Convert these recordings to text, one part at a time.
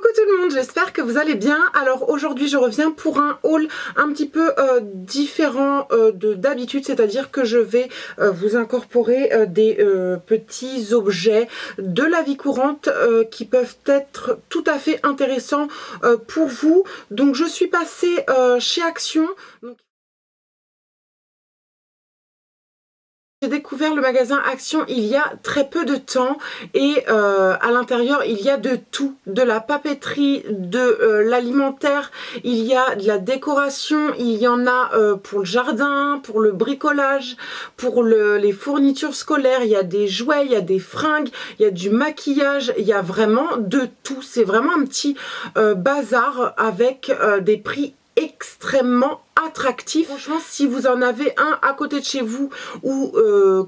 Coucou tout le monde, j'espère que vous allez bien. Alors aujourd'hui je reviens pour un haul un petit peu différent d'habitude, c'est-à-dire que je vais vous incorporer des petits objets de la vie courante qui peuvent être tout à fait intéressants pour vous. Donc je suis passée chez Action. J'ai découvert le magasin Action il y a très peu de temps et à l'intérieur il y a de tout, de la papeterie, de l'alimentaire, il y a de la décoration, il y en a pour le jardin, pour le bricolage, pour les fournitures scolaires, il y a des jouets, il y a des fringues, il y a du maquillage, il y a vraiment de tout. C'est vraiment un petit bazar avec des prix extrêmement attractif. Franchement, si vous en avez un à côté de chez vous ou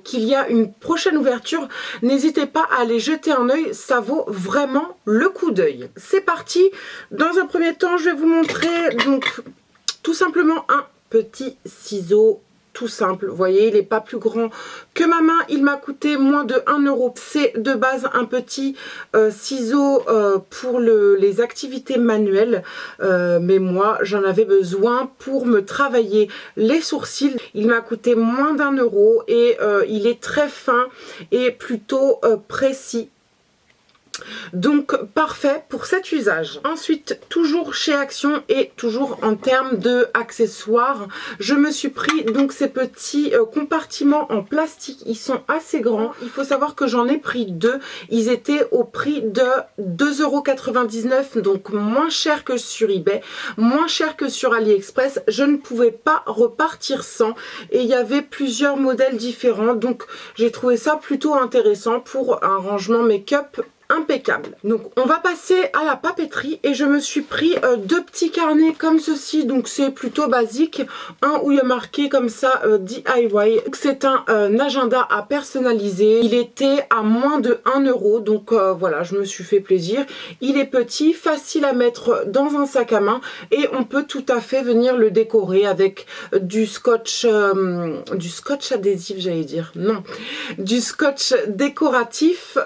qu'il y a une prochaine ouverture, n'hésitez pas à aller jeter un œil, ça vaut vraiment le coup d'œil. C'est parti. Dans un premier temps, je vais vous montrer donc tout simplement un petit ciseau tout simple. Vous voyez, il n'est pas plus grand que ma main, il m'a coûté moins de 1 €. C'est de base un petit ciseau pour les activités manuelles, mais moi j'en avais besoin pour me travailler les sourcils. Il m'a coûté moins d'1 € et il est très fin et plutôt précis. Donc parfait pour cet usage. Ensuite, toujours chez Action et toujours en termes de accessoires, je me suis pris donc ces petits compartiments en plastique. Ils sont assez grands. Il faut savoir que j'en ai pris deux. Ils étaient au prix de 2,99 €, donc moins cher que sur eBay, moins cher que sur AliExpress. Je ne pouvais pas repartir sans et il y avait plusieurs modèles différents, donc j'ai trouvé ça plutôt intéressant pour un rangement make-up impeccable. Donc on va passer à la papeterie et je me suis pris deux petits carnets comme ceci, donc c'est plutôt basique. Un où il y a marqué comme ça DIY, c'est un agenda à personnaliser. Il était à moins de 1 €, donc voilà, je me suis fait plaisir. Il est petit, facile à mettre dans un sac à main et on peut tout à fait venir le décorer avec du scotch adhésif, j'allais dire, non, du scotch décoratif,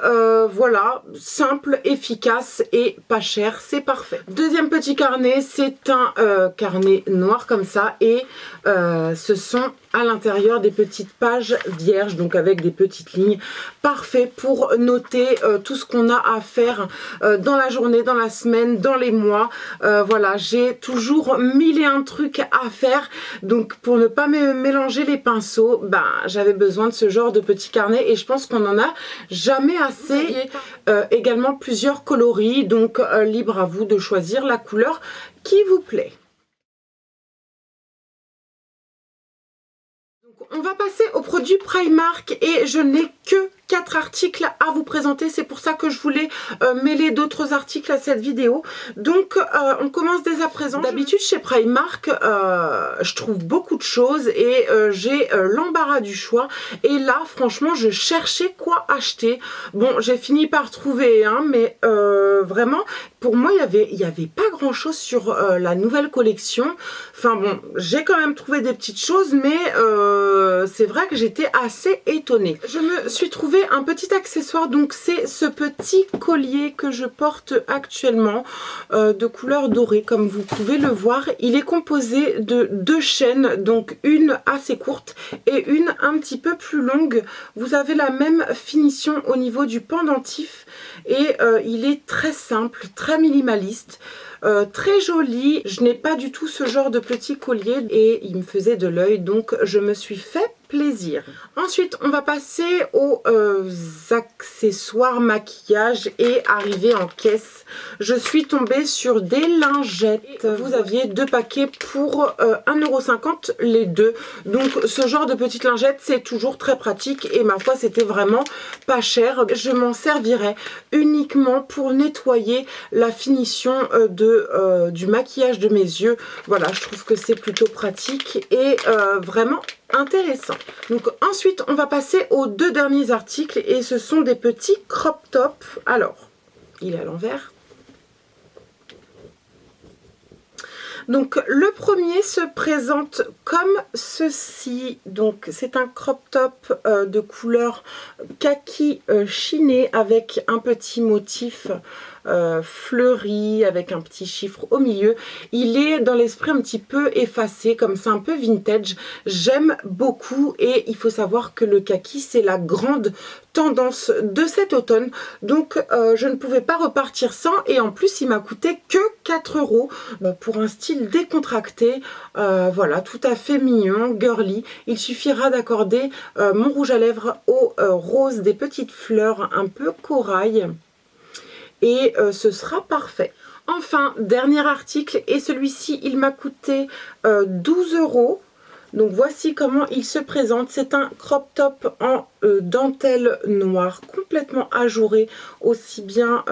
voilà, simple, efficace et pas cher, c'est parfait. Deuxième petit carnet, c'est un carnet noir comme ça et ce sont à l'intérieur des petites pages vierges, donc avec des petites lignes, parfait pour noter tout ce qu'on a à faire dans la journée, dans la semaine, dans les mois. Voilà, j'ai toujours 1001 trucs à faire, donc pour ne pas me mélanger les pinceaux, ben, j'avais besoin de ce genre de petit carnet et je pense qu'on en a jamais assez. Également plusieurs coloris, donc libre à vous de choisir la couleur qui vous plaît. On va passer aux produits Primark et je n'ai que 4 articles à vous présenter, c'est pour ça que je voulais mêler d'autres articles à cette vidéo. Donc on commence dès à présent. D'habitude chez Primark je trouve beaucoup de choses et j'ai l'embarras du choix et là franchement je cherchais quoi acheter. Bon, j'ai fini par trouver un, mais vraiment pour moi il y avait pas grand chose sur la nouvelle collection. Enfin bon, j'ai quand même trouvé des petites choses, mais c'est vrai que j'étais assez étonnée. Je me suis trouvé un petit accessoire, donc c'est ce petit collier que je porte actuellement de couleur dorée comme vous pouvez le voir. Il est composé de deux chaînes, donc une assez courte et une un petit peu plus longue. Vous avez la même finition au niveau du pendentif et il est très simple, très minimaliste. Très joli. Je n'ai pas du tout ce genre de petit collier et il me faisait de l'œil, donc je me suis fait plaisir. Ensuite on va passer aux accessoires maquillage et arriver en caisse. Je suis tombée sur des lingettes. Vous aviez deux paquets pour 1,50 € les deux, donc ce genre de petites lingettes c'est toujours très pratique et ma foi c'était vraiment pas cher. Je m'en servirai uniquement pour nettoyer la finition du maquillage de mes yeux. Voilà, je trouve que c'est plutôt pratique et vraiment intéressant. Donc ensuite on va passer aux deux derniers articles et ce sont des petits crop tops. Alors il est à l'envers. Donc le premier se présente comme ceci. Donc c'est un crop top de couleur kaki chiné avec un petit motif fleuri avec un petit chiffre au milieu. Il est dans l'esprit un petit peu effacé, comme c'est un peu vintage. J'aime beaucoup et il faut savoir que le kaki c'est la grande tendance de cet automne, donc je ne pouvais pas repartir sans, et en plus il m'a coûté que 4 € pour un style décontracté, voilà, tout à fait mignon, girly. Il suffira d'accorder mon rouge à lèvres au rose des petites fleurs un peu corail et ce sera parfait. Enfin, dernier article, et celui-ci il m'a coûté 12 €. Donc voici comment il se présente. C'est un crop top en dentelle noire, complètement ajouré, aussi bien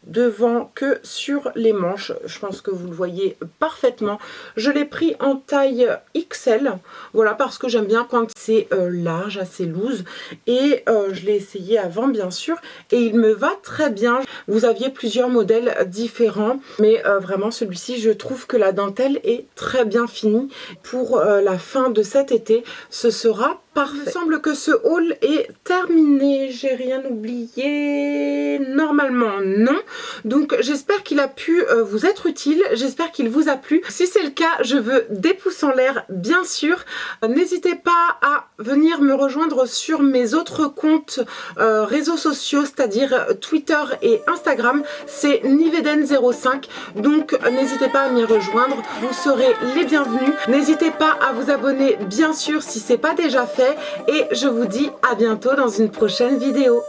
devant que sur les manches. Je pense que vous le voyez parfaitement. Je l'ai pris en taille XL, voilà, parce que j'aime bien quand c'est large, assez loose, et je l'ai essayé avant bien sûr, et il me va très bien. Vous aviez plusieurs modèles différents, mais vraiment celui-ci, je trouve que la dentelle est très bien finie. Pour la fin de cet été, ce sera parfait. Il me semble que ce haul est terminé. J'ai rien oublié. Normalement, non. Donc, j'espère qu'il a pu vous être utile. J'espère qu'il vous a plu. Si c'est le cas, je veux des pouces en l'air, bien sûr. N'hésitez pas à venir me rejoindre sur mes autres comptes réseaux sociaux, c'est-à-dire Twitter et Instagram. C'est Niveden05. Donc, n'hésitez pas à m'y rejoindre. Vous serez les bienvenus. N'hésitez pas à vous abonner, bien sûr, si ce n'est pas déjà fait. Et je vous dis à bientôt dans une prochaine vidéo.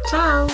Ciao!